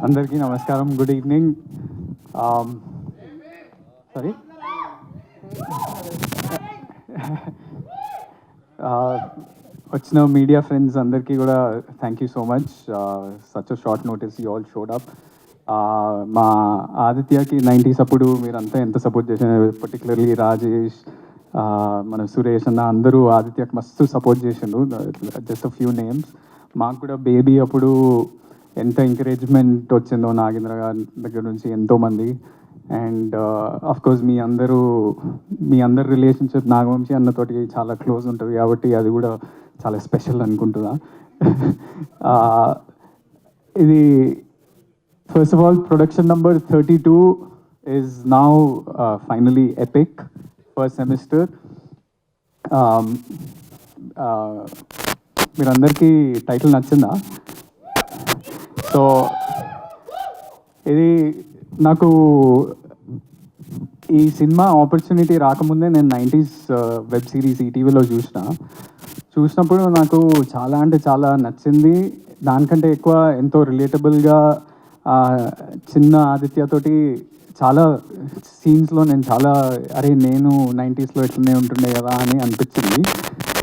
అందరికీ నమస్కారం, good evening. Sorry, వచ్చిన మీడియా ఫ్రెండ్స్ అందరికీ కూడా thank you so much. Such a short notice you all showed up. మా ఆదిత్యకి 90s అప్పుడు మీరంతా ఎంత సపోర్ట్ చేశారు, పర్టికులర్లీ రాజేష్, మన సురేష్ అన్న అందరూ ఆదిత్యకి మస్తు సపోర్ట్ చేసిండు. Just a few names. మాకు కూడా బేబీ అప్పుడు ఎంత ఎంకరేజ్మెంట్ వచ్చిందో నాగేంద్ర గారి దగ్గర నుంచి ఎంతోమంది. అండ్ కోర్స్ మీ అందరు రిలేషన్షిప్ నాగవంశీ అన్నతోటి చాలా క్లోజ్ ఉంటుంది కాబట్టి అది కూడా చాలా స్పెషల్ అనుకుంటున్నా. ఇది first of all production number 32 is now finally epic. First semester. మీరందరికీ టైటిల్ నచ్చిందా? సో ఇది నాకు ఈ సినిమా ఆపర్చునిటీ రాకముందే నేను 90s వెబ్ సిరీస్ ఈటీవీలో చూసినప్పుడు నాకు చాలా అంటే చాలా నచ్చింది. దానికంటే ఎక్కువ ఎంతో రిలేటబుల్గా చిన్న ఆదిత్యతోటి చాలా సీన్స్లో నేను చాలా నేను 90sలో ఎట్లనే ఉంటుండే కదా అని అనిపించింది.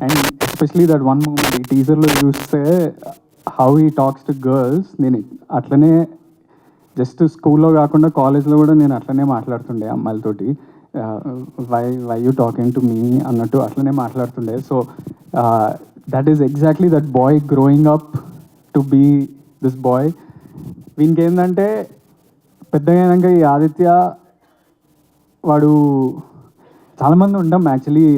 And especially that one moment ఈ టీజర్లో చూస్తే how he talks to girls, నేను అట్లనే జస్ట్ స్కూల్లో కాకుండా కాలేజ్లో కూడా నేను అట్లనే మాట్లాడుతుండే అమ్మాయిలతోటి. Why you talking to me అన్నట్టు అట్లనే మాట్లాడుతుండే. So that is exactly that boy growing up to be this boy. వీనికి ఏంటంటే పెద్దగా అయినాక ఈ ఆదిత్య వాడు చాలామంది ఉంటాం యాక్చువల్లీ,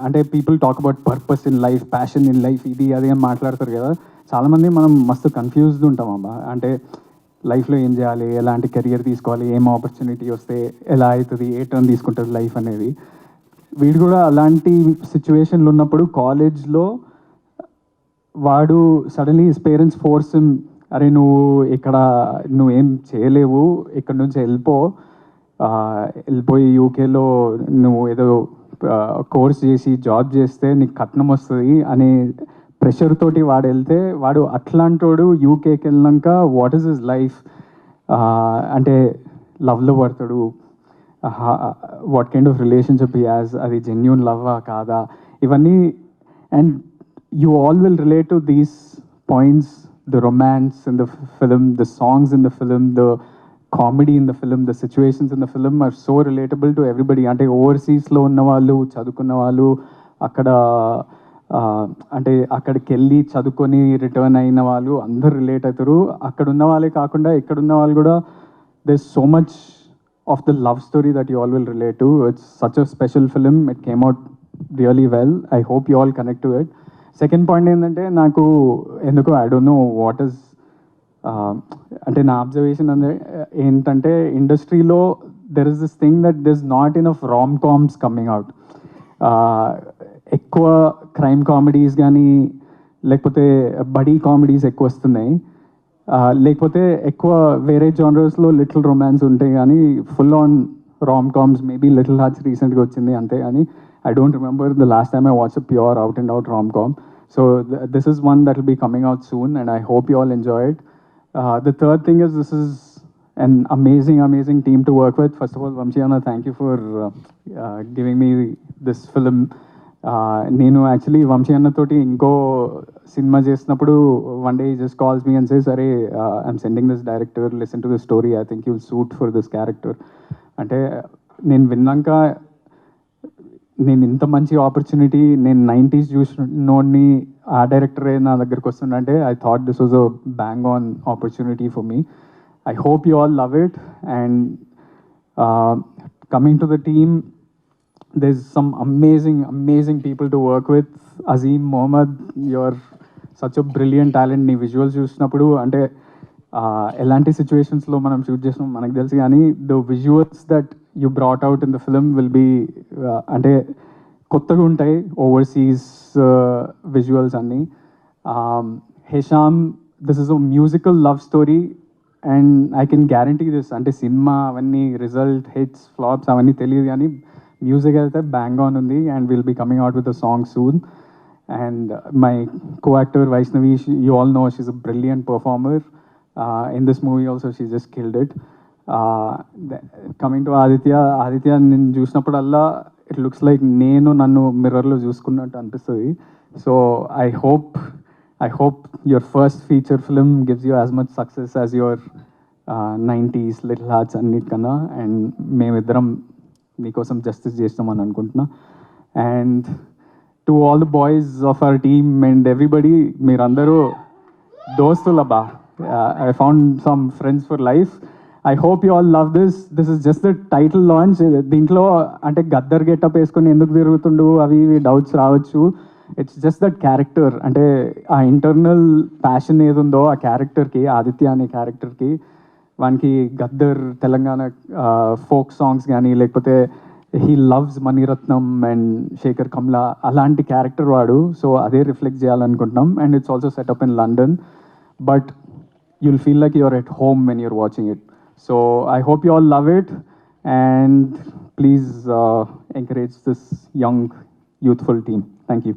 అంటే people talk about purpose in life, passion in life, ఇది అది అని మాట్లాడతారు కదా. చాలామంది మనం మస్తు కన్ఫ్యూజ్డ్ ఉంటాం అమ్మా. అంటే లైఫ్లో ఏం చేయాలి, ఎలాంటి కెరియర్ తీసుకోవాలి, ఏం ఆపర్చునిటీ వస్తే ఎలా అవుతుంది, ఏ టర్న్ తీసుకుంటుంది లైఫ్ అనేది. వీడు కూడా అలాంటి సిచ్యువేషన్లు ఉన్నప్పుడు కాలేజ్లో వాడు suddenly his parents force him, అరే నువ్వేం చేయలేవు, ఇక్కడ నుంచి వెళ్ళిపోయి యూకేలో నువ్వు ఏదో కోర్స్ చేసి జాబ్ చేస్తే నీకు కట్నం వస్తుంది అనే ప్రెషర్ తోటి వాడు వెళ్తే, వాడు అట్లాంటోడు యూకేకి వెళ్ళినాక వాట్ ఈస్ హిస్ లైఫ్, అంటే లవ్లో పడతాడు, what kind of relationship he has, అది జెన్యూన్ లవ్వా కాదా, ఇవన్నీ. And you all will relate to these points, the romance in the film, the songs in the film, the comedy in the film, the situations in the film are so relatable to everybody. అంటే ఓవర్సీస్లో ఉన్న వాళ్ళు, చదువుకున్న వాళ్ళు, అక్కడ అంటే అక్కడికి వెళ్ళి చదువుకొని రిటర్న్ అయిన వాళ్ళు అందరు రిలేట్ అవుతారు. అక్కడ ఉన్న వాళ్ళే కాకుండా ఇక్కడ ఉన్న వాళ్ళు కూడా there's so much of the love story that you all will relate to. It's such a special film. It came out really well. I hope you all connect to it. Second point ఏంటంటే నాకు ఎందుకో I don't know what is, అంటే నా observation ఏంటంటే ఇండస్ట్రీలో there is this thing that this not enough Ram comms coming out. ఎక్కువ crime comedies కానీ లేకపోతే బడీ కామెడీస్ ఎక్కువ వస్తున్నాయి, లేకపోతే ఎక్కువ వేరే జానర్స్లో లిటిల్ రొమాన్స్ ఉంటాయి కానీ full on Ram comms. Maybe little hearts రీసెంట్గా వచ్చింది అంతే, కానీ I don't remember the last time I watched a pure out and out rom-com. So this is one that will be coming out soon and I hope you all enjoy it. The third thing is this is an amazing team to work with. First of all, Vamshi Anna, thank you for giving me this film. నేను actually Vamsi అన్న తోటి ఇంకో సినిమా చేసినప్పుడు one day just calls me and says, అరే I'm sending this director, listen to this story, I think you will suit for this character. అంటే నేను విన్నాక నేను ఇంత మంచి ఆపర్చునిటీ, నేను 90s చూసినోడిని ఆ డైరెక్టరే నా దగ్గరికి వస్తుందంటే I thought this was a bang on opportunity for me. I hope you all love it. And coming to the team, there's some amazing people to work with. Azim Mohammed, you're such a brilliant talent. నీ visuals చూసినప్పుడు అంటే ఎలాంటి సిచ్యువేషన్స్లో మనం shoot చేసినాం మనకు తెలుసు, కానీ the visuals that you brought out in the film will be అంటే కొత్తగా ఉంటాయి, ఓవర్సీస్ విజువల్స్ అన్నీ. Hesham, this is a musical love story and I can guarantee this. అంటే సినిమా అవన్నీ రిజల్ట్ హిట్స్ ఫ్లాప్స్ అవన్నీ తెలియదు, కానీ మ్యూజిక్ అయితే బ్యాంగ్ ఆన్ ఉంది and will be coming out with a song soon. And my co-actor Vaishnavi, you all know she's a brilliant performer. In this movie also, she just killed it. Coming to Aditya నేను చూసినప్పుడల్లా it looks like నేను నన్ను మిర్రర్లో చూసుకున్నట్టు అనిపిస్తుంది. So I hope your first feature film gives you as much success as your 90s little hearts అన్నిటికన్నా, and మేమిద్దరం మీకోసం జస్టిస్ చేస్తామని అనుకుంటున్నా. And to all the boys of our team and everybody, మీరందరూ దోస్తులబ్బా. I found some friends for life. I hope you all love this. This is just the title launch. దీంట్లో అంటే Gaddar getup వేసుకొని ఎందుకు తిరుగుతుండు అవి ఇవి డౌట్స్ రావచ్చు. ఇట్స్ జస్ట్ దట్ క్యారెక్టర్, అంటే ఆ ఇంటర్నల్ ప్యాషన్ ఏది ఉందో ఆ క్యారెక్టర్కి, ఆదిత్య అనే క్యారెక్టర్కి, వానికి గద్దర్ తెలంగాణ ఫోక్ సాంగ్స్ కానీ లేకపోతే he loves Mani Ratnam and Sekhar Kammula, అలాంటి క్యారెక్టర్ వాడు. సో అదే రిఫ్లెక్ట్ చేయాలనుకుంటున్నాం. And it's also set up in London, but you'll feel like you're at home when you're watching it. So I hope you all love it, and please encourage this young, youthful team. Thank you.